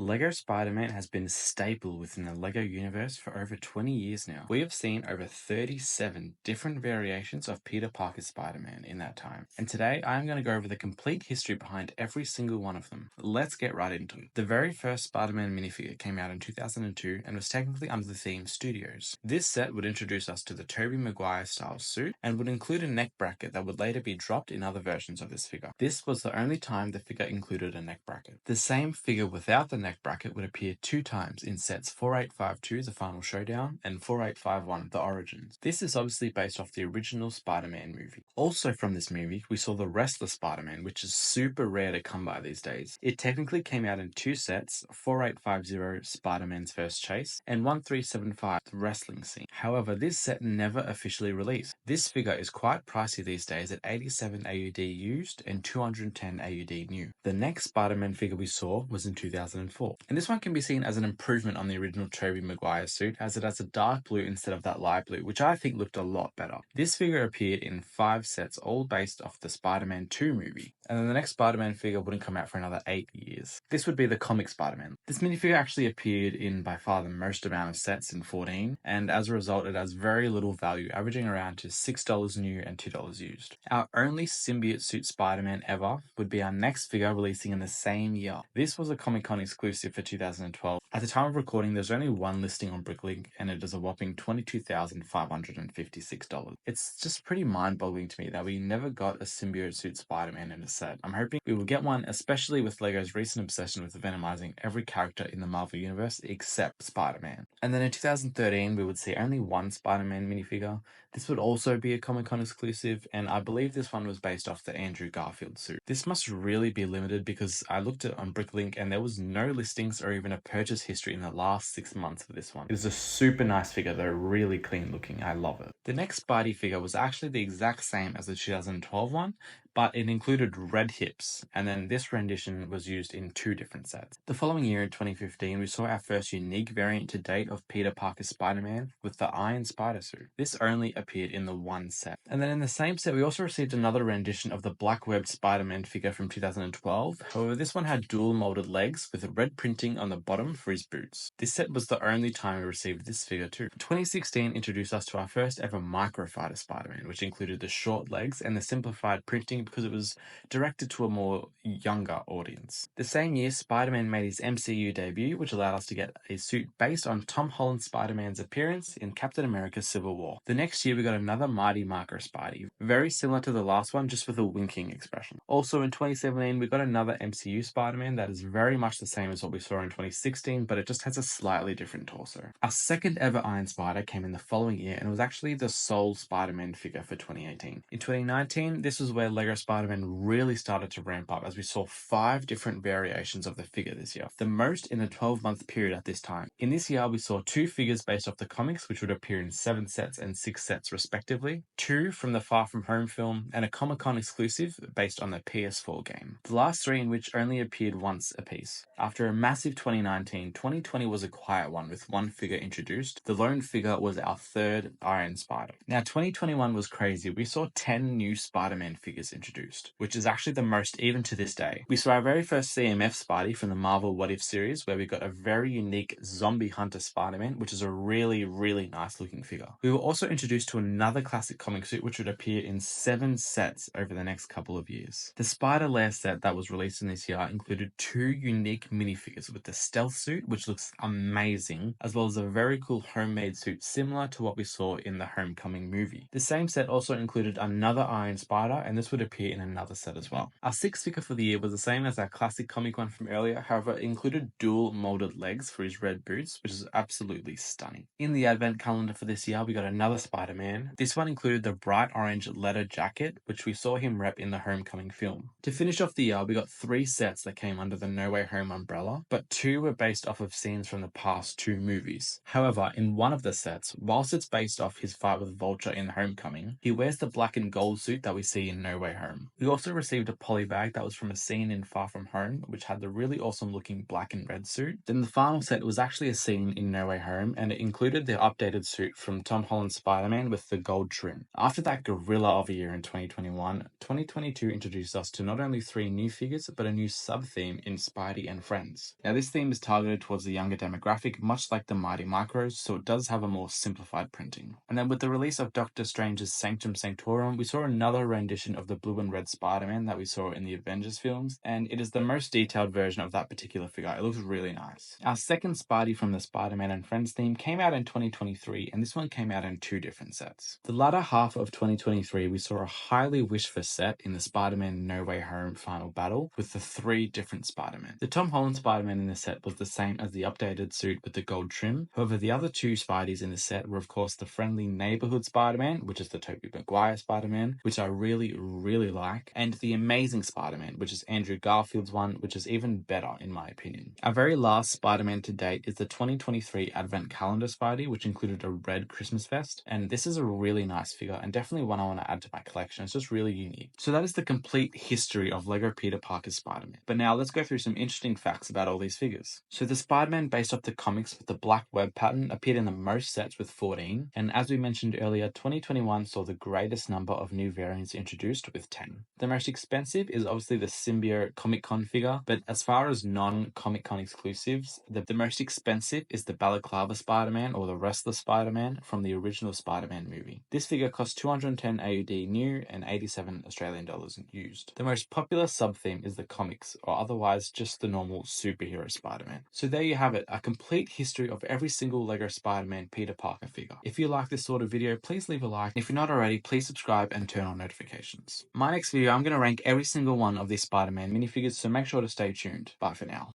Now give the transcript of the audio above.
LEGO Spider-Man has been a staple within the LEGO universe for over 20 years now. We have seen over 37 different variations of Peter Parker's Spider-Man in that time. And today I'm going to go over the complete history behind every single one of them. Let's get right into it. The very first Spider-Man minifigure came out in 2002 and was technically under the theme Studios. This set would introduce us to the Tobey Maguire style suit and would include a neck bracket that would later be dropped in other versions of this figure. This was the only time the figure included a neck bracket. The same figure without the neck bracket would appear two times in sets 4852 The Final Showdown and 4851 The Origins. This is obviously based off the original Spider-Man movie. Also from this movie, we saw the Restless Spider-Man, which is super rare to come by these days. It technically came out in two sets, 4850 Spider-Man's First Chase and 1375 The Wrestling Scene. However, this set never officially released. This figure is quite pricey these days at 87 AUD used and 210 AUD new. The next Spider-Man figure we saw was in 2004, and this one can be seen as an improvement on the original Tobey Maguire suit, as it has a dark blue instead of that light blue, which I think looked a lot better. This figure appeared in 5 sets, all based off the Spider-Man 2 movie, and then the next Spider-Man figure wouldn't come out for another 8 years. This would be the comic Spider-Man. This minifigure actually appeared in by far the most amount of sets in 14, and as a result it has very little value, averaging around to $6 new and $2 used. Our only symbiote suit Spider-Man ever would be our next figure, releasing in the same year. This was a Comic-Con exclusive for 2012. At the time of recording, there's only one listing on Bricklink, and it is a whopping $22,556. It's just pretty mind-boggling to me that we never got a symbiote suit Spider-Man in a set. I'm hoping we will get one, especially with LEGO's recent obsession with venomizing every character in the Marvel Universe except Spider-Man. And then in 2013, we would see only one Spider-Man minifigure. This would also be a Comic-Con exclusive, and I believe this one was based off the Andrew Garfield suit. This must really be limited because I looked at it on Bricklink and there was no listings or even a purchase history in the last 6 months for this one. It is a super nice figure though, really clean looking. I love it. The next Spidey figure was actually the exact same as the 2012 one, but it included red hips, and then this rendition was used in 2 different sets. The following year in 2015, we saw our first unique variant to date of Peter Parker's Spider-Man with the Iron Spider suit. This only appeared in the one set. And then in the same set, we also received another rendition of the Black Webbed Spider-Man figure from 2012. However, this one had dual molded legs with red printing on the bottom for his boots. This set was the only time we received this figure too. 2016 introduced us to our first ever Microfighter Spider-Man, which included the short legs and the simplified printing because it was directed to a more younger audience. The same year, Spider-Man made his MCU debut, which allowed us to get a suit based on Tom Holland's Spider-Man's appearance in Captain America Civil War. The next year, we got another Mighty Marker Spidey, very similar to the last one, just with a winking expression. Also in 2017, we got another MCU Spider-Man that is very much the same as what we saw in 2016, but it just has a slightly different torso. Our second ever Iron Spider came in the following year, and it was actually the sole Spider-Man figure for 2018. In 2019, this was where LEGO Spider-Man really started to ramp up, as we saw 5 different variations of the figure this year, the most in a 12-month period at this time. In this year, we saw 2 figures based off the comics, which would appear in 7 sets and 6 sets respectively, 2 from the Far From Home film, and a Comic-Con exclusive based on the PS4 game. The last 3 in which only appeared once apiece. After a massive 2019, 2020 was a quiet one with 1 figure introduced. The lone figure was our third Iron Spider. Now 2021 was crazy. We saw 10 new Spider-Man figures introduced, which is actually the most even to this day. We saw our very first CMF Spidey from the Marvel What If series, where we got a very unique Zombie Hunter Spider-Man, which is a really nice looking figure. We were also introduced to another classic comic suit, which would appear in 7 sets over the next couple of years. The Spider Lair set that was released in this year included 2 unique minifigures with the Stealth suit, which looks amazing, as well as a very cool homemade suit similar to what we saw in the Homecoming movie. The same set also included another Iron Spider, and this would appear in another set as well. Our 6th figure for the year was the same as our classic comic one from earlier, however it included dual molded legs for his red boots, which is absolutely stunning. In the advent calendar for this year, we got another Spider-Man. This one included the bright orange leather jacket, which we saw him rep in the Homecoming film. To finish off the year, we got 3 sets that came under the No Way Home umbrella, but 2 were based off of scenes from the past 2 movies. However, in one of the sets, whilst it's based off his fight with Vulture in Homecoming, he wears the black and gold suit that we see in No Way Home. We also received a poly bag that was from a scene in Far From Home, which had the really awesome looking black and red suit. Then the final set was actually a scene in No Way Home, and it included the updated suit from Tom Holland's Spider-Man with the gold trim. After that gorilla of a year in 2021, 2022 introduced us to not only 3 new figures, but a new sub-theme in Spidey and Friends. Now this theme is targeted towards the younger demographic, much like the Mighty Micros, so it does have a more simplified printing. And then with the release of Doctor Strange's Sanctum Sanctorum, we saw another rendition of the blue and red Spider-Man that we saw in the Avengers films, and it is the most detailed version of that particular figure. It looks really nice. Our second Spidey from the Spider-Man and Friends theme came out in 2023, and this one came out in 2 different sets. The latter half of 2023, we saw a highly wished for set in the Spider-Man No Way Home final battle with the 3 different Spider-Man. The Tom Holland Spider-Man in the set was the same as the updated suit with the gold trim. However, the other 2 Spideys in the set were of course the friendly neighborhood Spider-Man, which is the Tobey Maguire Spider-Man, which I really like, and the Amazing Spider-Man, which is Andrew Garfield's one, which is even better in my opinion. Our very last Spider-Man to date is the 2023 Advent Calendar Spidey, which included a red Christmas vest, and this is a really nice figure and definitely one I want to add to my collection. It's just really unique. So that is the complete history of LEGO Peter Parker's Spider-Man. But now let's go through some interesting facts about all these figures. So the Spider-Man based off the comics with the black web pattern appeared in the most sets with 14, and as we mentioned earlier, 2021 saw the greatest number of new variants introduced with 10. The most expensive is obviously the Symbiote Comic Con figure, but as far as non-Comic Con exclusives, the most expensive is the Balaclava Spider-Man or the Wrestler Spider-Man from the original Spider-Man movie. This figure costs 210 AUD new and 87 Australian dollars used. The most popular sub-theme is the comics, or otherwise just the normal superhero Spider-Man. So there you have it, a complete history of every single LEGO Spider-Man Peter Parker figure. If you like this sort of video, please leave a like. If you're not already, please subscribe and turn on notifications. My next video, I'm going to rank every single one of these Spider-Man minifigures, so make sure to stay tuned. Bye for now.